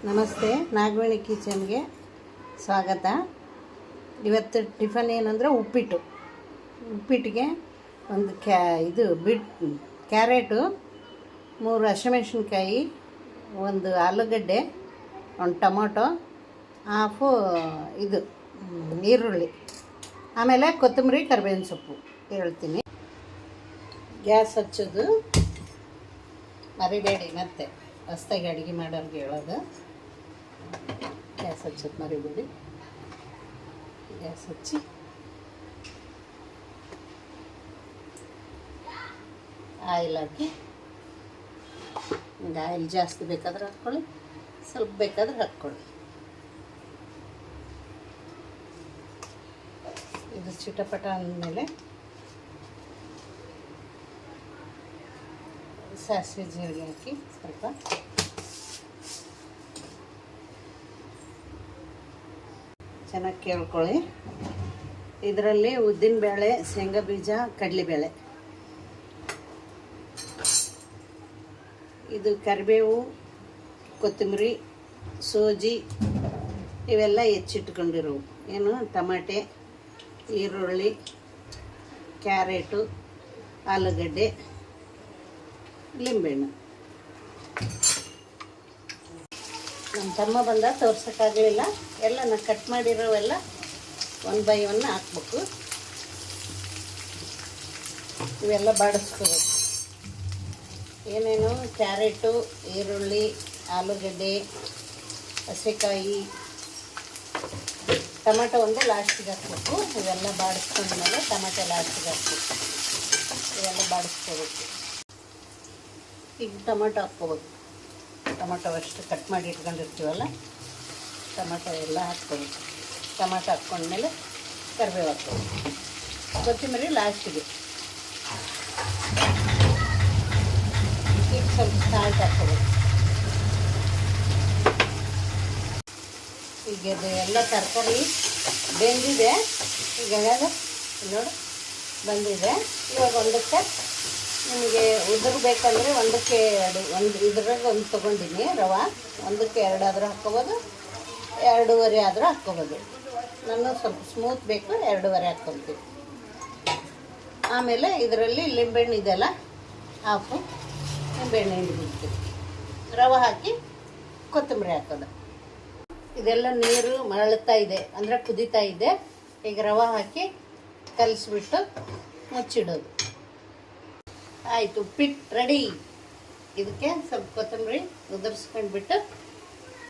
ನಮಸ್ತೆ, ನಾಗವೇಣಿ ಕಿಚನ್ಗೆ ಸ್ವಾಗತ. ಇವತ್ತು ಟಿಫನ್ ಏನಂದರೆ ಉಪ್ಪಿಟ್ಟಿಗೆ ಒಂದು ಕ್ಯಾರೆಟು, 3 ಹಸಿಮೆಣ್ಸಿನ್ಕಾಯಿ, ಒಂದು ಆಲೂಗಡ್ಡೆ, ಒಂದು ಟೊಮೊಟೊ, ಹಾಫು ಈರುಳ್ಳಿ, ಆಮೇಲೆ ಕೊತ್ತಂಬರಿ, ಕರಿಬೇವಿನ ಸೊಪ್ಪು ಹೇಳ್ತೀನಿ. ಗ್ಯಾಸ್ ಹಚ್ಚೋದು ಮರಿಬೇಡಿ, ಮತ್ತೆ ಹೊಸ್ದಾಗಿ ಅಡುಗೆ ಮಾಡೋರಿಗೆ ಹೇಳೋದು. ಗ್ಯಾಸ್ ಹಚ್ಚೋದು ಮರಿಬೇಡಿ. ಗ್ಯಾಸ್ ಹಚ್ಚಿ ಆಯಿಲ್ ಹಾಕಿ, ಹಿಂಗೆ ಆಯಿಲ್ ಜಾಸ್ತಿ ಬೇಕಾದ್ರೆ ಹಾಕ್ಕೊಳ್ಳಿ, ಸ್ವಲ್ಪ ಬೇಕಾದ್ರೆ ಹಾಕ್ಕೊಳ್ಳಿ. ಇದು ಚಿಟಪಟ ಅಂದಮೇಲೆ ಸಾಸಿವೆ ಜೀರಿಗೆ ಹಾಕಿ ಸ್ವಲ್ಪ ಚೆನ್ನಾಗಿ ಕೇಳ್ಕೊಳ್ಳಿ. ಇದರಲ್ಲಿ ಉದ್ದಿನಬೇಳೆ, ಶೇಂಗಾ ಬೀಜ, ಕಡಲೆಬೇಳೆ, ಇದು ಕರಿಬೇವು, ಕೊತ್ತಂಬರಿ, ಸೋಜಿ ಇವೆಲ್ಲ ಹೆಚ್ಚಿಟ್ಕೊಂಡಿರೋವು. ಏನು ಟಮಾಟೆ, ಈರುಳ್ಳಿ, ಕ್ಯಾರೆಟು, ಆಲೂಗಡ್ಡೆ, ಲಿಂಬೆಹಣ್ಣು. ನಮ್ಮ ತಮ್ಮ ಬಂದ ತೋರ್ಸೋಕ್ಕಾಗಲಿಲ್ಲ, ಎಲ್ಲ ನಾನು ಕಟ್ ಮಾಡಿರೋವೆಲ್ಲ 1 by 1 ಹಾಕ್ಬೇಕು. ಇವೆಲ್ಲ ಬಾಡಿಸ್ಕೋಬೇಕು. ಏನೇನು ಕ್ಯಾರೆಟು, ಈರುಳ್ಳಿ, ಆಲೂಗಡ್ಡೆ, ಹಸಿಕಾಯಿ, ಟೊಮೆಟೊ ಒಂದೇ ಲಾಸ್ಟಿಗೆ ಹಾಕ್ಬೇಕು. ಇವೆಲ್ಲ ಬಾಡಿಸ್ಕೊಂಡ್ಮೇಲೆ ಟೊಮೆಟೊ ಲಾಸ್ಟಿಗೆ ಹಾಕ್ಬೇಕು. ಇವೆಲ್ಲ ಬಾಡಿಸ್ಕೋಬೇಕು. ಈಗ ಟೊಮೆಟೊ ಹಾಕ್ಕೋಬೇಕು. ಟೊಮೆಟೊ ಅಷ್ಟು ಕಟ್ ಮಾಡಿ ಇಟ್ಕೊಂಡಿರ್ತೀವಲ್ಲ, ಟೊಮೆಟೊ ಎಲ್ಲ ಹಾಕ್ಕೋಬೇಕು. ಟೊಮೆಟೊ ಹಾಕ್ಕೊಂಡ್ಮೇಲೆ ಕರಿಬೇವು ಹಾಕ್ಕೋಬೇಕು. ಕೊತ್ತಂಬರಿ ಲಾಸ್ಟಿಗೆ. ಈಗ ಸ್ವಲ್ಪ ಸಾಲ್ಟ್ ಹಾಕ್ಕೋಬೇಕು. ಈಗ ಇದು ಎಲ್ಲ ತರಕಾರಿ ಬೆಂದಿದೆ. ಈಗ ನೋಡಿ ಬಂದಿದೆ. ಇವಾಗ ಒಂದಕ್ಕೆ ನಿಮಗೆ ಉದುರು ಬೇಕಂದರೆ ಒಂದಕ್ಕೆ 2, ಇದ್ರಾಗ ಒಂದು ತೊಗೊಂಡಿನಿ ರವೆ. ಒಂದಕ್ಕೆ 2 ಆದರೂ ಹಾಕ್ಕೋಬೋದು, 2.5 ಆದರೂ ಹಾಕ್ಕೋಬೋದು. ನಾನು ಸ್ವಲ್ಪ ಸ್ಮೂತ್ ಬೇಕು, 2.5 ಹಾಕ್ಕೊಳ್ತೀನಿ. ಆಮೇಲೆ ಇದರಲ್ಲಿ ಲಿಂಬೆಹಣ್ಣು ಇದೆಲ್ಲ ಹಾಫು ಲಿಂಬೆಹಣ್ಣು ಹಿಂಡ್ಬಿಡ್ತೀವಿ. ರವೆ ಹಾಕಿ ಕೊತ್ತಂಬರಿ ಹಾಕೋದು. ಇದೆಲ್ಲ ನೀರು ಮರಳುತ್ತಾ ಇದೆ, ಅಂದರೆ ಕುದೀತಾ ಇದೆ. ಈಗ ರವೆ ಹಾಕಿ ಕಲಿಸ್ಬಿಟ್ಟು ಮುಚ್ಚಿಡೋದು. ಆಯಿತು, ಉಪ್ಪಿಟ್ಟು ರೆಡಿ. ಇದಕ್ಕೆ ಸ್ವಲ್ಪ ಕೊತ್ತಂಬರಿ ಉದುರಿಸ್ಕೊಂಡ್ಬಿಟ್ಟು